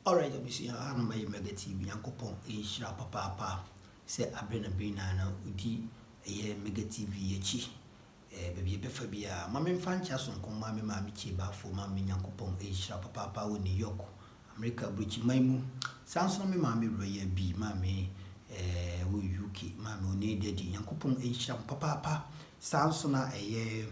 Alright, obviously, I know my mega TV, Uncle Pong, Papa, say Abrena Brina, Udi, a mega TV, baby, Befabia, Mammy Fanchas on Comami Mammy Chiba for Mammy Uncle Pong, Papa, New York, America, Bridge, Maimu, sounds on me, Mammy Roya B, Mammy, Yuki, Mammy, needed Uncle Pong, Papa, sounds on a year.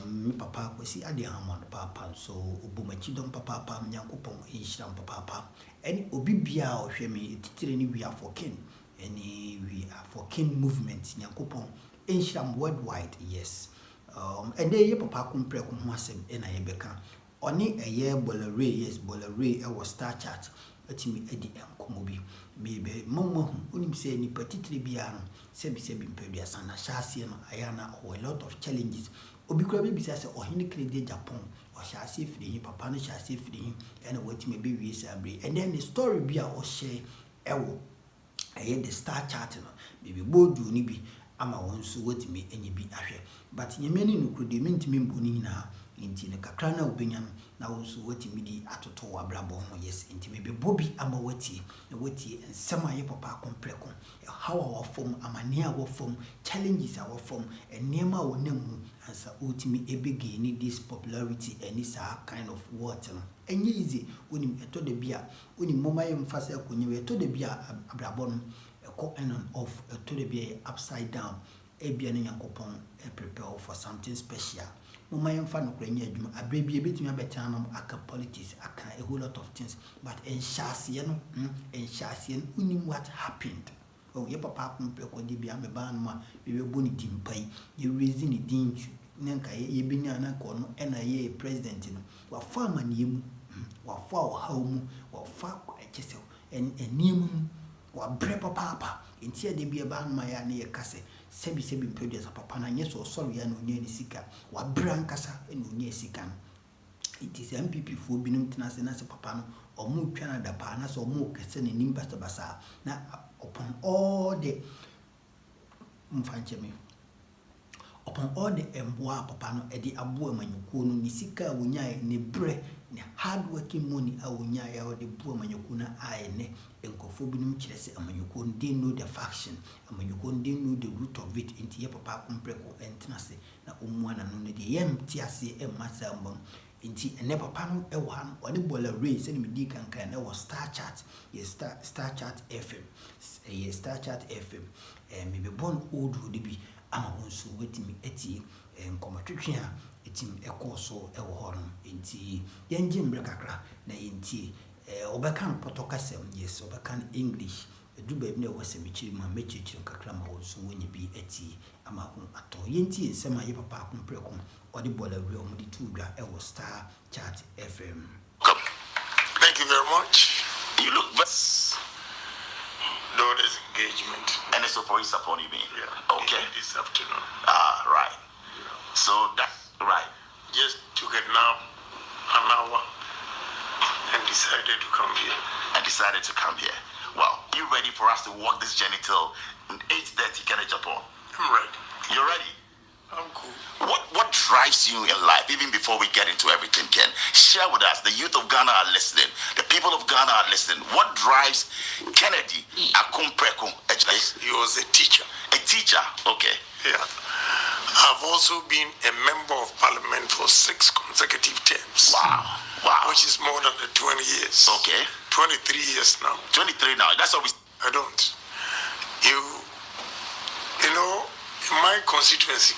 Me papa kwesi ade hamon papa so obumachidom papa nyankopon ehyiram papa any obi bia ohwe me titire ni we are for king any we are for king movement nyankopon ehyiram worldwide yes and dey papa kompre ko ho asem na ye beka oni eye Bola Ray yes Bola Ray e was star chat atimi edi enkomo bi mebe momo onim se ni titire bia no sebi mpedua sana shaase no ayana a lot of challenges obi kura bi say Hon Kennedy Agyapong or shaase firi papa no shaase firi and watimi be wi sabre and then the story bi a o share ewo the star chat no bibi bodu ni bi ama won so watimi enye bi ahwe but nyemeni no kuro de mentimi mboni nyina inti ne kakra na obenya na won so watimi di atoto wa brabo ho yes inti me be bobi ama wati na wati ensema ye papa kompreko how our form amania our form challenges our form and niema wonam ansa ultimi ebege ni this popularity and this kind of what no enye easy onim eto de bia onim moma ye mfasa akonye eto de bia abrabo no eko and on off eto de bia upside down ebia ne yakopon prepare for something special moma ye mfa no kranya adwuma abrebie betimi abetanam aka politics aka a whole lot of things but enshase no enshase unim what happened. Oh, your papa compre di bia me ban ma be boni timpai ye raising the din nanka ye binya na ko no na ye president no wa fa maniem wa fa o hawmu wa fa ekese eniem wa bre papa entia de bia ban ma ya na ye kase sebi mpedua papa na nye so sorry ya no nye ni sika wa bre ankasa no nye sika no it is MPP fo binum tenase na se papa no omu twa na da pa na so omu kese ne nim basa na upon all the upon all the emboa papa no edi abo amanyuko no ni sika wonya ne bre ne hard working money a wonya ya odi bo amanyuko na ai ne enkofo binum kirese amanyuko they know the faction amanyuko they know the root of it inti ye papa kompreko entenase na omuana no ne de yem tiase e masa mbam inti ene papa no e wa no ode Bola Ray se ni medi kankan na was star chat yes star chat FM yes star chat FM me be born old de bi ama won so wetimi eti nkomatwetwe a etim ekoso e wo ho no inti yenje mbre kakra na inti obekan potokasem yes obekan English edu ba bi na wasem chiri ma mechichi kakra ma won so woni bi eti ama ho ato yenti ensema ye papa kompreko odi Bola Ray omudi tudwa e wo star chat FM. Thank you very much. You look best. No disengagement. And it's a voice upon you, mean? Yeah. Okay. This afternoon. Ah, right. Yeah. So that's right. Just took it now, an hour, and decided to come here. Well, you ready for us to walk this journey till 8:30 Kennedy Agyapong? I'm ready. You're ready? I'm cool. What drives you in life? Even before we get into everything, Ken, share with us. The youth of Ghana are listening. The people of Ghana are listening. What drives Kennedy Agyapong? He was a teacher. A teacher, okay. Yeah. I've also been a member of parliament for 6 consecutive terms. Wow. Which is more than 20 years. Okay. 23 years now. 23 now. That's always. I don't. You know, in my constituency,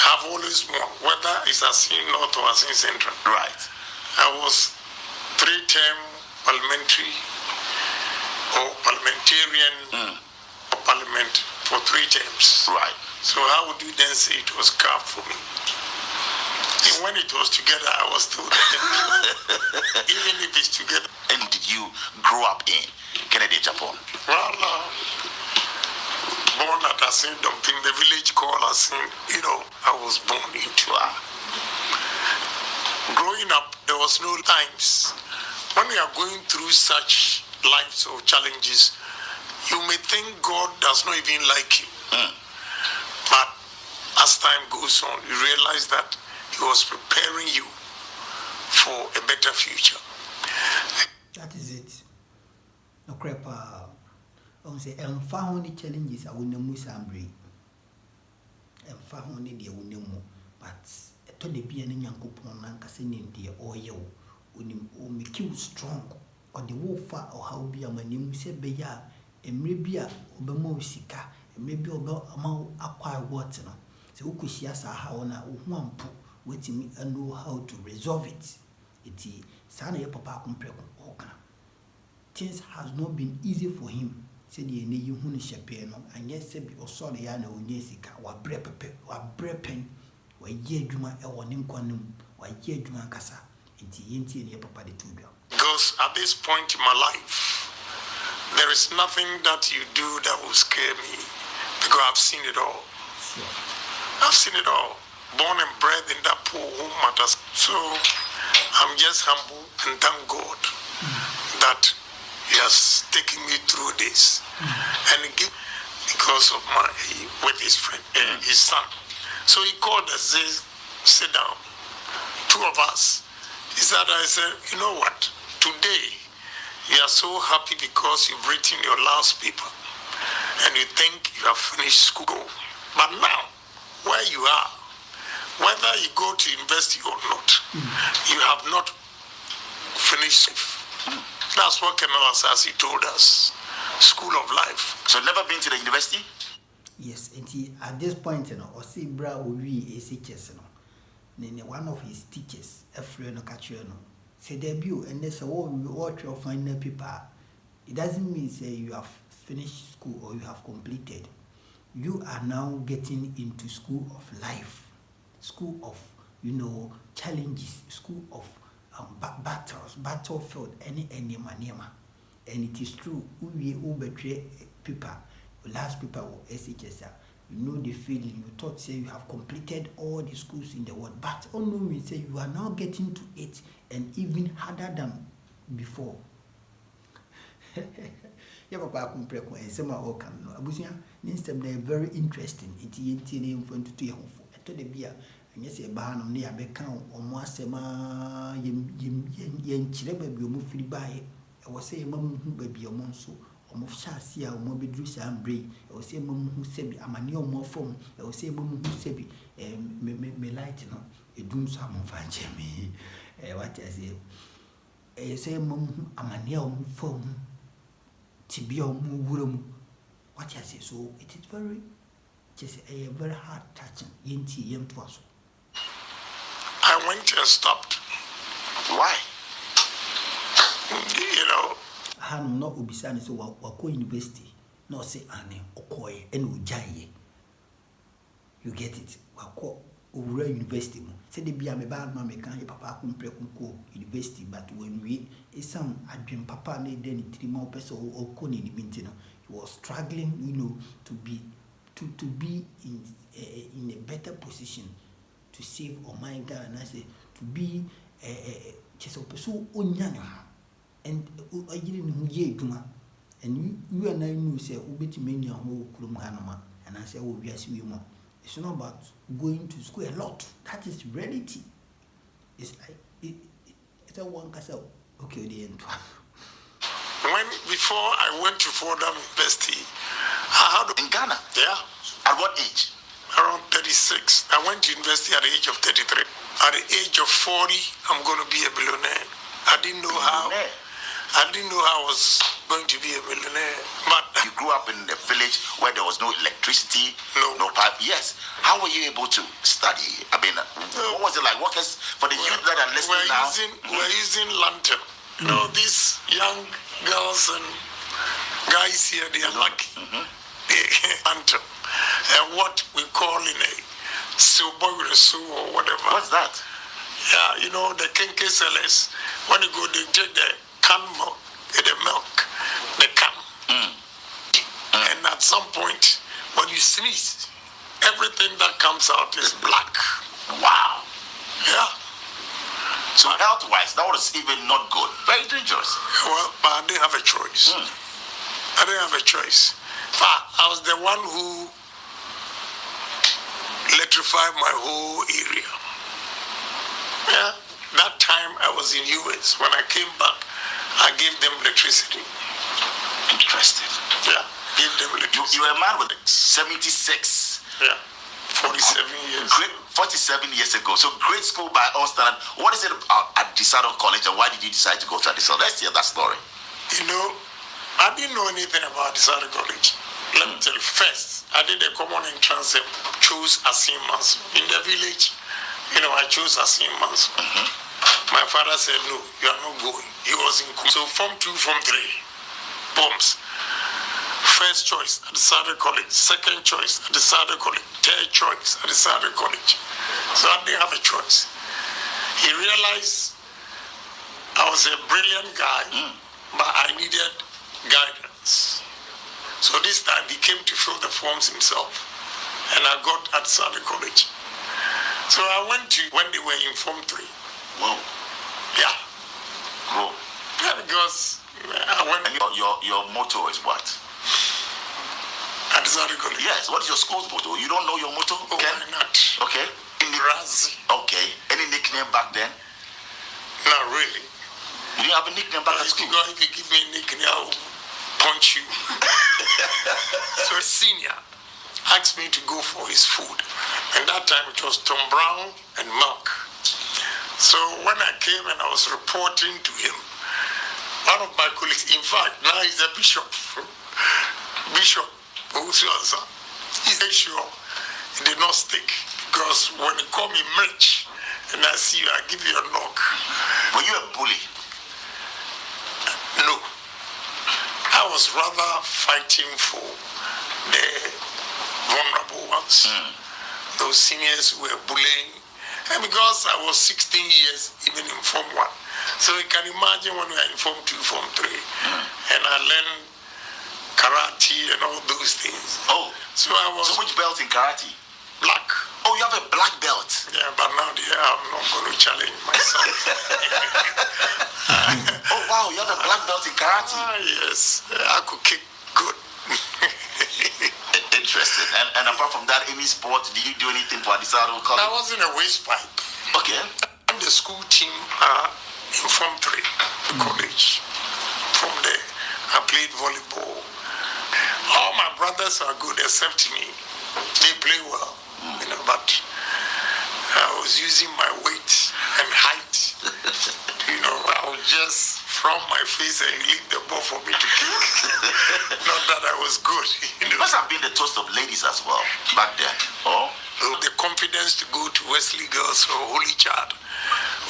I've always won, whether it's Asin North or Asin Central. Right. I was 3-term parliamentary or parliamentarian parliament for 3 terms. Right. So how would you then say it was carved for me? And when it was together, I was still there. Even if it's together. And did you grow up in Kennedy Agyapong? Well, born at Asin Dumping, the village called Asin, I was born into. Growing up, there was no times. When we are going through such lives of challenges, you may think God does not even like you. But as time goes on, you realize that He was preparing you for a better future. That is it. No crap. I say, and found the challenges I will know Musambri. And found the winning, but to the be an young coupon and cassin in the oil, when make you strong, or the wolf or how be a man you say, Beya, and maybe a Obamosika, and maybe about amount acquire water. So, who could she ask how now one put waiting me and know how to resolve it? It's Sana Papa compare things has not been easy for him. Said the you who is and yes, said or saw the yana or Jessica, or brepen, or ye juma or nimquanum, or ye juma cassa, and Tienti and Papa the two. Because at this point in my life, there is nothing that you do that will scare me, because I've seen it all. Sure. I've seen it all. Born and bred in that poor home matters. So I'm just humble and thank God that He has taken me through this, and because of with his friend, his son. So he called us, says, sit down. Two of us. He said, I said, you know what? Today, you are so happy because you've written your last paper, and you think you have finished school. But now, where you are, whether you go to university or not, you have not finished. That's what Kemal Asasi told us. School of life. So never been to the university? Yes, and he, at this point, or see bra we SHS, then one of his teachers, a friend of Katrino, said debut, and there's a what your final paper. It doesn't mean say you have finished school or you have completed. You are now getting into school of life, school of challenges, school of battlefield, any manema. And it is true, we betray people, last people or SHS, you know the feeling, you thought say you have completed all the schools in the world, but no means say you are now getting to it and even harder than before. Yeah, Papa Kumpreko and some are all come. Abusia, instead they are very interesting. It's in front of you. I told the beer. And yes, a barn on near Beckham or Mossema yen chileba be moved by. I was saying, Mum, who baby a monso, or Mofshasia, or Mobidrusa and Bray. I was saying, Mum, who said, I'm a new more form. I was saying, Mum, who said, me light, a doom some of Jimmy. What I say, I say, Mum, I'm a new form. Tibio Murum. What I say, so it is very, just a very hard touching. Yinti Yem Twasso. I went and stopped. Why? Han no ubisani so wako university. No say ane okoye ene ujaye. You get it? Wako ura university mo. Say de bia me ba ma me kan ye papa akumpre kunko university, but when we some adwem papa na den 3 more person oko ni binti no. He was struggling, to be in a better position to save my God, and I say to be just a person onyanya and I didn't ye duma, and you and I knew say ubeti many who krum hanoma, and I say oh yes we more. It's not about going to school a lot. That is reality. It's like it's a one castle. Okay, the end. Before I went to Fordham University, I had in Ghana. Yeah. At what age? Around 36. I went to university at the age of 33. At the age of 40, I'm going to be a billionaire. I didn't know how I was going to be a millionaire. But you grew up in a village where there was no electricity, no pipe. Yes. How were you able to study? I mean, what was it like? What is for the youth that are listening now? We're using lantern. These young girls and guys here, they are lucky. They lantern. And what we call in a silboresu or whatever. What's that? Yeah, the kenke sellers. When you go, they take the can milk, the milk, the can. And at some point, when you sneeze, everything that comes out is black. Wow. Yeah. So health-wise, that was even not good. Very dangerous. Well, but I didn't have a choice. I didn't have a choice. I was the one who electrified my whole area. Yeah. That time I was in US. When I came back, I gave them electricity. Interesting. Yeah, gave them electricity. You were a man with 76. Yeah, 47 years. Great, 47 years ago. So great school by all standard. What is it at DeSado College, and why did you decide to go to DeSado? Let's hear that story. You know, I didn't know anything about DeSado College. Let me tell you, first, I did a common entrance and chose Asim Manso. In the village, you know, I chose Asim Manso. My father said, no, you are not going. He was in Kum. So Form 2, Form 3, bombs. First choice at DeSado College, second choice at DeSado College, third choice at DeSado College. So I didn't have a choice. He realized I was a brilliant guy, but I needed guidance. So this time he came to fill the forms himself, and I got at DeSado College. So I went to when they were in Form 3. Whoa. Yeah. Whoa. Yeah, because I went. And your motto is what? At DeSado College. Yes. What is your school's motto? You don't know your motto? Oh, Okay. why not? Okay. Razi. Okay. Any nickname back then? Not really. You didn't have a nickname back at If school? you give me a nickname, I will punch you. So a senior asked me to go for his food. And that time it was Tom Brown and milk. So when I came and I was reporting to him, one of my colleagues, in fact, now he's a bishop. Bishop Owusu-Ansah. He said, sure, it did not stick. Because when you call me Mitch and I see you, I give you a knock. Were you a bully? No. I was rather fighting for the vulnerable ones. Those seniors who were bullying. And because I was 16 years, even in Form 1. So you can imagine when we are in Form 2, Form 3. And I learned karate and all those things. Oh. So I was So which belt in karate? black. Oh, you have a black belt. Yeah, but now I'm not going to challenge myself. Oh, wow, you have a black belt in karate. Yes, I could kick good. Interesting. And apart from that, any sport, did you do anything for DeSado I College? was in a waste pipe. Okay. I'm the school team in Form 3, the college. From there, I played volleyball. All my brothers are good except me. They play well, you know, but I was using my weight and height. You know, I would just frown my face and leave the ball for me to kick. Not that I was good, you You know. must have been the toast of ladies as well back then. Oh? The confidence to go to Wesley Girls or Holy Child.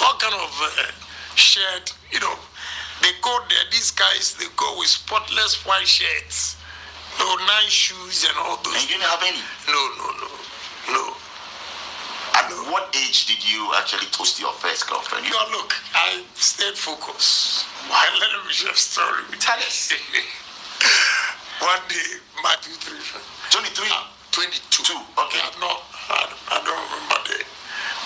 What kind of shirt, you know, they go there, these guys, they go with spotless white shirts, no nice shoes and all those. And you didn't have any? No. At what age did you actually toast your first girlfriend? You know, look, I stayed focused. Why? Let me share a story with Tell us. One day, my 23. 23? 22. Okay. I don't remember the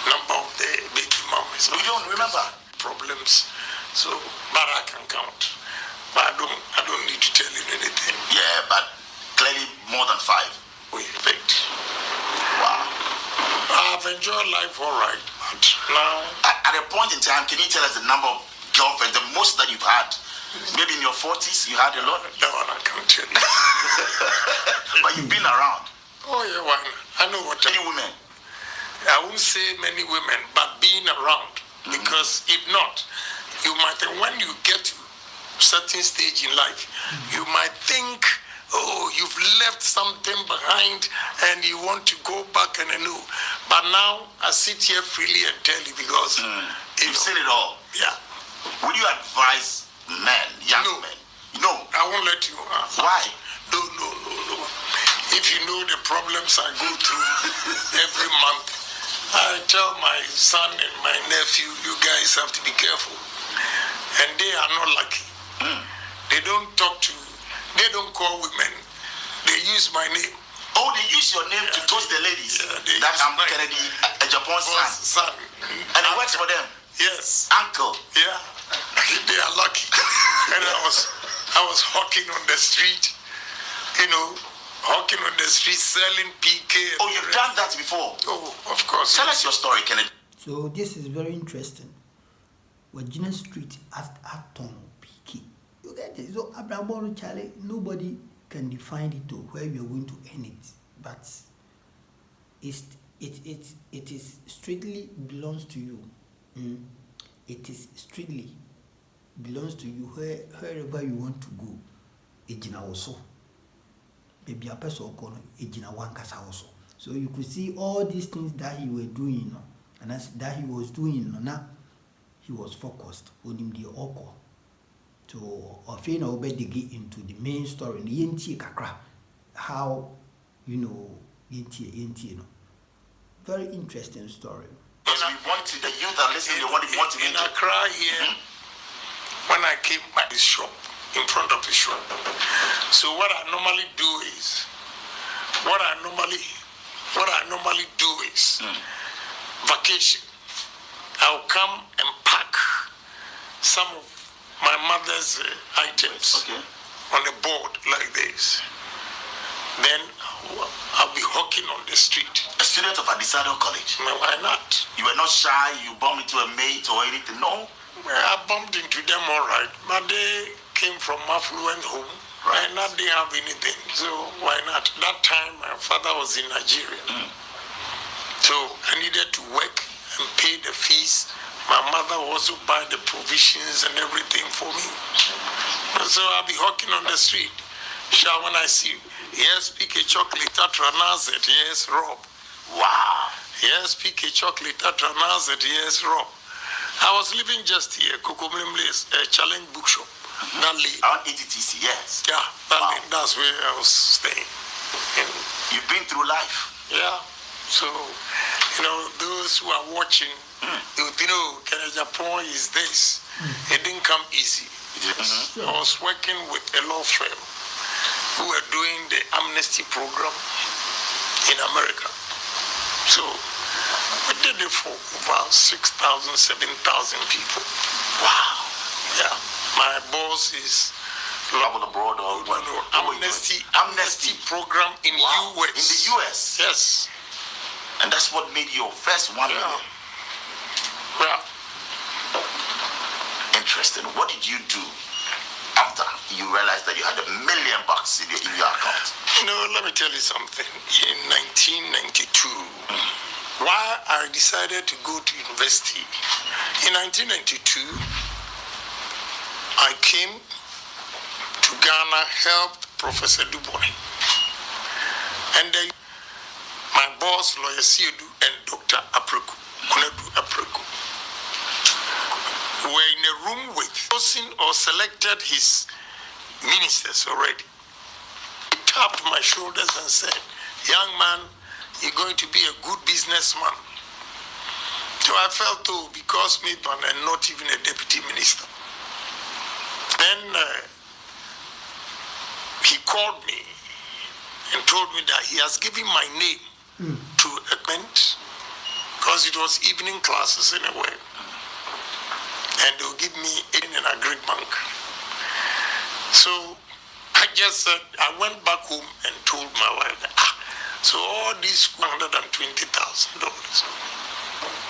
number of the baby mamas. You don't remember? Problems. So, but I can count. But I don't need to tell you anything. Yeah, but clearly more than 5. We expect. Wow. I've enjoyed life all right, but now. At a point in time, can you tell us the number of girlfriends, the most that you've had? Maybe in your 40s, you had a lot? That one I can't tell you. But you've been around. Oh, yeah, why not? I know what Many women. I won't say many women, but being around. Because if not, you might, when you get to certain stage in life, you might think, oh, you've left something behind and you want to go back and anew. But now I sit here freely and tell you because You've seen it all. Yeah. Would you advise men, young No. men? No. I won't let you. Why? No. If you know the problems I go through every month, I tell my son and my nephew, you guys have to be careful. And they are not lucky. They don't they don't call women. They use my name. Oh, they use your name to toast the ladies. Yeah, That's Hon Kennedy Agyapong's son. And it works for them. Yes. Uncle. Yeah. They are lucky. And I was hawking on the street, you know, hawking on the street, selling PK. Oh, you've done that before? Oh, of course. Tell us your story, Kennedy. So this is very interesting. Virginia Street at Atom PK. So Abraham Charlie, nobody can define it to where you are going to end it, but it is strictly belongs to you. It is strictly belongs to you wherever you want to go. Ejina also. Maybe a person or ejina wankasa also. So you could see all these things that he was doing, and that he was doing. Now he was focused on him the oko. So often I'll be dig into the main story. The yenti kakra, how yenti. Very interesting story. Because we want the youth are listening. They want to in Accra here. When I came by this shop, in front of the shop. So what I normally do is vacation. I'll come and pack some of my mother's items on a board like this. Then I'll be hawking on the street. A student of Adisado College. No, why not? You were not shy, you bumped into a mate or anything, no? Well, I bumped into them all right, but they came from affluent home. Right. And not they have anything, so why not? That time my father was in Nigeria. So I needed to work and pay the fees. My mother also buy the provisions and everything for me. And so I'll be hawking on the street. Sure, when I see, yes, pick a chocolate at Ranazet, yes, Rob. Wow. Yes, pick a chocolate at Ranazet, yes, Rob. I was living just here, Kokomlemles, a challenge bookshop. That lane. Around ATTC, yes. Yeah, that lane, that's where I was staying. And you've been through life. Yeah. So, those who are watching, they would think, Kennedy Agyapong is this. It didn't come easy. I was working with a law firm who were doing the amnesty program in America. So we did it for about 6,000, 7,000 people. Wow. Yeah. My boss is travel abroad or amnesty program in US. In the US. Yes. And that's what made you your first $1 million. Yeah. Interesting. What did you do after you realized that you had $1 million in your account? Let me tell you something. In 1992, why I decided to go to university. In 1992, I came to Ghana, helped Professor Dubois. And then my boss, Lawyer Siodu, and Dr. Kunedu Apreku were in a room with chosen or selected his ministers already. He tapped my shoulders and said, young man, you're going to be a good businessman. So I felt, because maybe I'm not even a deputy minister. Then he called me and told me that he has given my name to a client because it was evening classes in a way. And they'll give me in an agri bank. So I just said, I went back home and told my wife, so all these $120,000.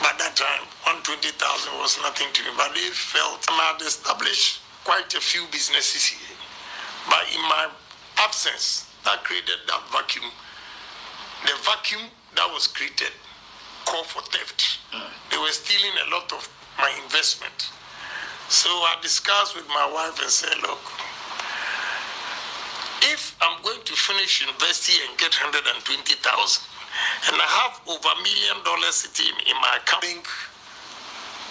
By that time, $120,000 was nothing to me, but they felt I had established quite a few businesses here. But in my absence, that created that vacuum. The vacuum that was created called for theft. They were stealing a lot of my investment. So I discussed with my wife and said, look, if I'm going to finish university and get $120,000, and I have over $1 million sitting in my account,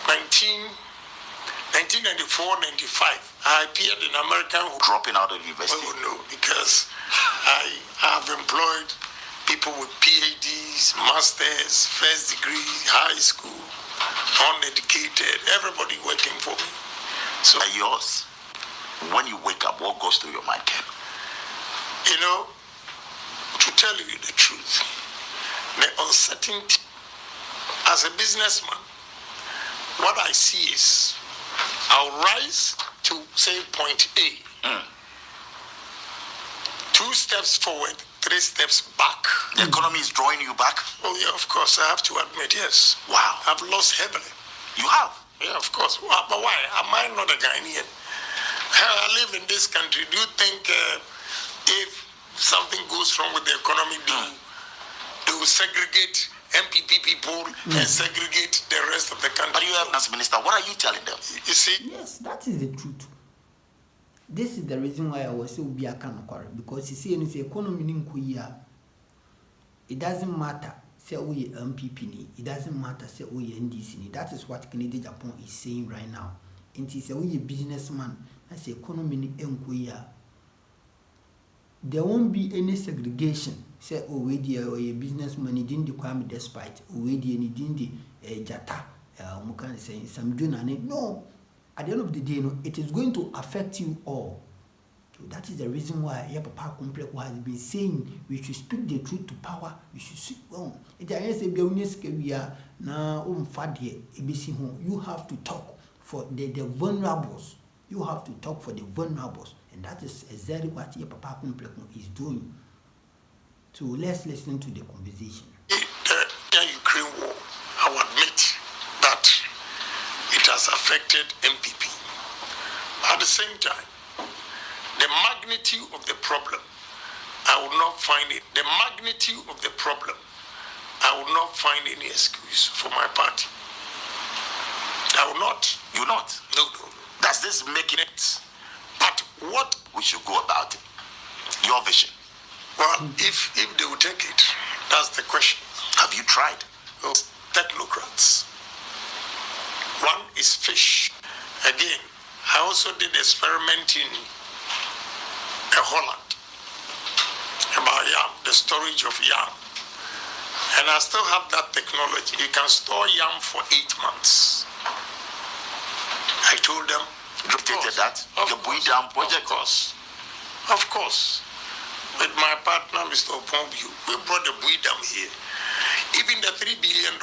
1994, 95, I appeared in American. Dropping out of university? Oh no, because I have employed people with PhDs, masters, first degree, high school, uneducated, everybody working for me. So yours, when you wake up, what goes through your mind, Ken? To tell you the truth, the uncertainty as a businessman, what I see is I'll rise to say point A. 2 steps forward, 3 steps back. The economy is drawing you back? Oh yeah, of course, I have to admit, yes. Wow. I've lost heavily. You have? Yeah, of course. But why? Am I not a Ghanaian? I live in this country. Do you think if something goes wrong with the economy, they will segregate MPP people and segregate the rest of the country? But you have as minister, what are you telling them? You see? Yes, that is the truth. This is the reason why I was so be a because you see, in the economy in Korea, it doesn't matter. Say we MPP, it doesn't matter. Say we NDC. That is what Kennedy Agyapong is saying right now. And he say we a businessman. That's the economy in Korea. There won't be any segregation. Say oh we a businessman. He didn't require me despite. We didn't jata. Mukan say some junane. No. At the end of the day, it is going to affect you all. So that is the reason why Papa Complex has been saying we should speak the truth to power. We should speak wrong. You have to talk for the vulnerables. You have to talk for the vulnerables. And that is exactly what Papa Complex is doing. So let's listen to the conversation. The Ukraine war, I will admit that it has affected MPP. At the same time, the magnitude of the problem, I would not find it. The magnitude of the problem, I would not find any excuse for my party. I will not. You not? No. Does this make it? But what We should go about it. Your vision. Well, if they will take it, that's the question. Have you tried? Those technocrats. One is fish. Again, I also did experiment in Holland about yam, the storage of yam. And I still have that technology. You can store yam for 8 months. I told them. You did that? The Bui Dam project? Of course. With my partner, Mr. Opombu, we brought the Bui Dam here. Even the $3 billion,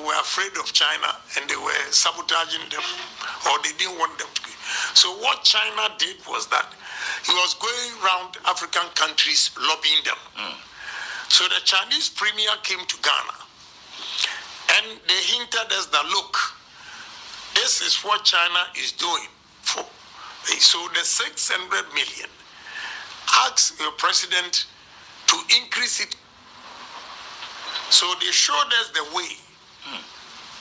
were afraid of China and they were sabotaging them, or they didn't want them to go. So what China did was that he was going around African countries lobbying them. So the Chinese premier came to Ghana and they hinted us that, look, this is what China is doing for. So the 600 million, ask your president to increase it. So they showed us the way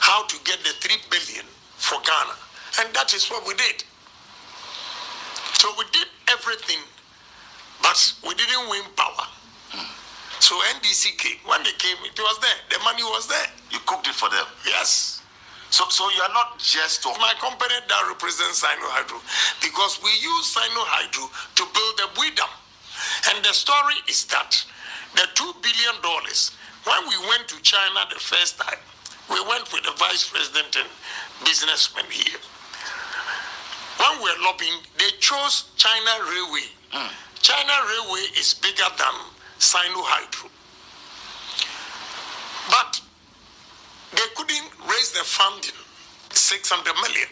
how to get the 3 billion for Ghana. And that is what we did. So we did everything, but we didn't win power. So NDC came. When they came, it was there. The money was there. You cooked it for them? Yes. So you are not just my company that represents Sino Hydro, because we use Sino Hydro to build the Bui Dam. And the story is that the $2 billion, when we went to China the first time, we went with the vice president and businessmen here. When we were lobbying, they chose China Railway. China Railway is bigger than Sino Hydro. But they couldn't raise the funding, 600 million.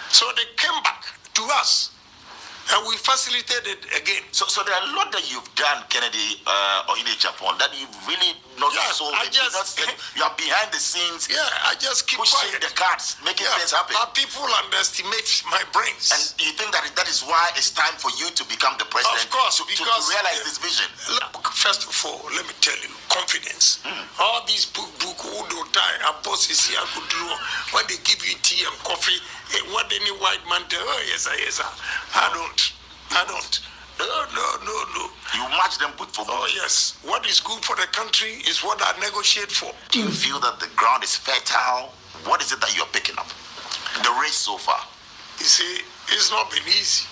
So they came back to us and we facilitated again. So there are a lot that you've done, Kennedy Agyapong, that you've really not sold. You are behind the scenes. Yeah, I just keep pushing the cards, making things happen. But people underestimate my brains. And you think that is why it's time for you to become the president? Of course, to realize this vision. Look, first of all, let me tell you, confidence. All these book who don't die, our bosses here could do when they give you tea and coffee. What any white man tell? Oh yes, sir. I don't. No. You match them good for good. Oh yes. What is good for the country is what I negotiate for. Do you feel that the ground is fertile? What is it that you're picking up? The race so far. You see, it's not been easy.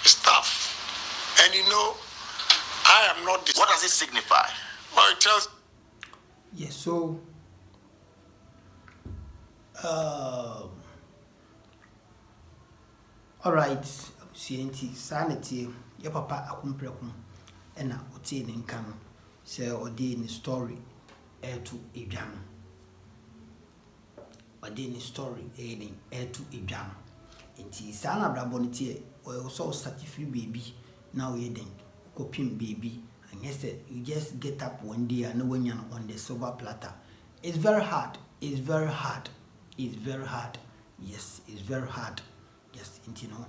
It's tough. And I am not. What does it signify? Well, it tells. Yes, so all right, CNT sanity, your papa akumprekum, and now obtain income, say or day in the story, air to Ibrahim. Or day in the story, air to Ibrahim. It is Sana Brabonity, or also certificate baby, now you think, copying baby, and yes, you just get up one day and no one on the silver platter. It's very hard, it's very hard, it's very hard. Yes, it's very hard. Yes, you know.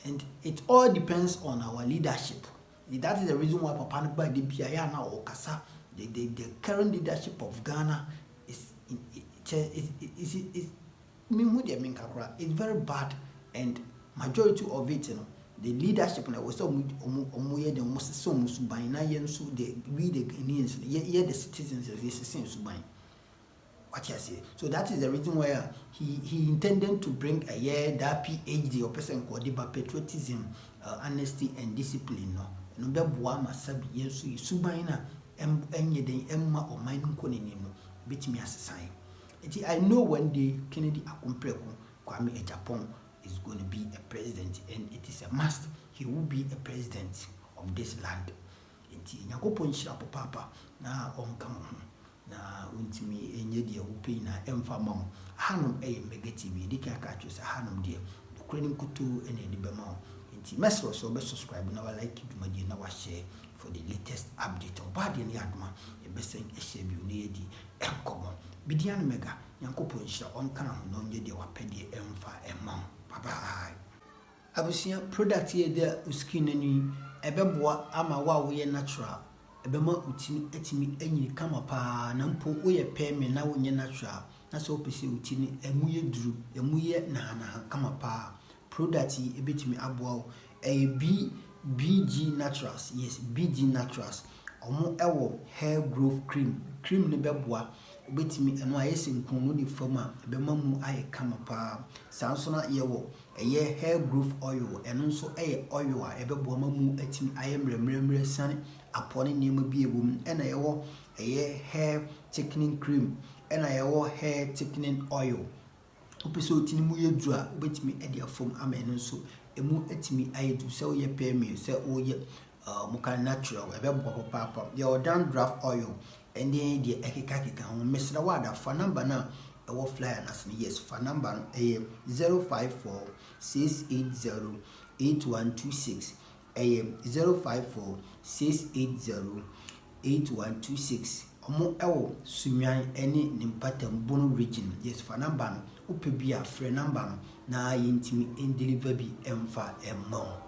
And it all depends on our leadership. That is the reason why Papa Nba de Biaya na Okasa, the current leadership of Ghana is it's very bad, and majority of it, you know, the leadership na was so omuye the most so musuban na yen so the we the Ghanaians, the citizens is suban. What you say? So that is the reason why he intended to bring a year that PhD or person called patriotism, honesty and discipline. No be boa masabi yensu subaina enye den emma o man nko ne no betimi asesan. I know one day Kennedy Agyapong Agyapong is going to be a president, and it is a must. He will be a president of this land. Enti Nyankopon shira papa na onkam na untimi enye de wupe na emfa mam hanom mega TV di ka ka twese hanom de kreni kutu ene de bema. Mesro so be subscribe na like dwumadi na wa share for the latest update of bad ni aduma e be sen e share bi oni edi enkomo bidian mega Nyankopon hira on kana ho no nye de wa pede emfa emam. Bye bye. Abusia product here there screen ani ebeboa ama wa wo ye natural ebema utini etimi enyini kama pa na mpo wo ye peme na wo nye natural na so opese utini emuye duru emuye na kama pa. Product ebetimi aboa a BG Naturals. Yes, BG Naturals. Omo ewo hair growth cream ne beboa ebetimi eno ayese nkunu ni fama ebema mu aye kama pa. Sanso na yewo eye hair growth oil eno nso eye oil a ebeboa mamu etimi aye mremremre sane apone niam bi ewum ena yewo eye hair thickening cream ena yewo hair thickening oil. Opeso tini mu yedu a obetimi ede afom ama eno nso emu etimi ayedu se oye peme se oye muka natural ebebo papa your dandruff oil and then the ekeka ho mesra wada fa number na ewo flyer na sene. Yes, fa number 0546808126 0546808126 omo ewo sunwan ene nimpatam bono region. Yes, fa number no upe bi a free number no na yintimi en deliver bi emfa emma.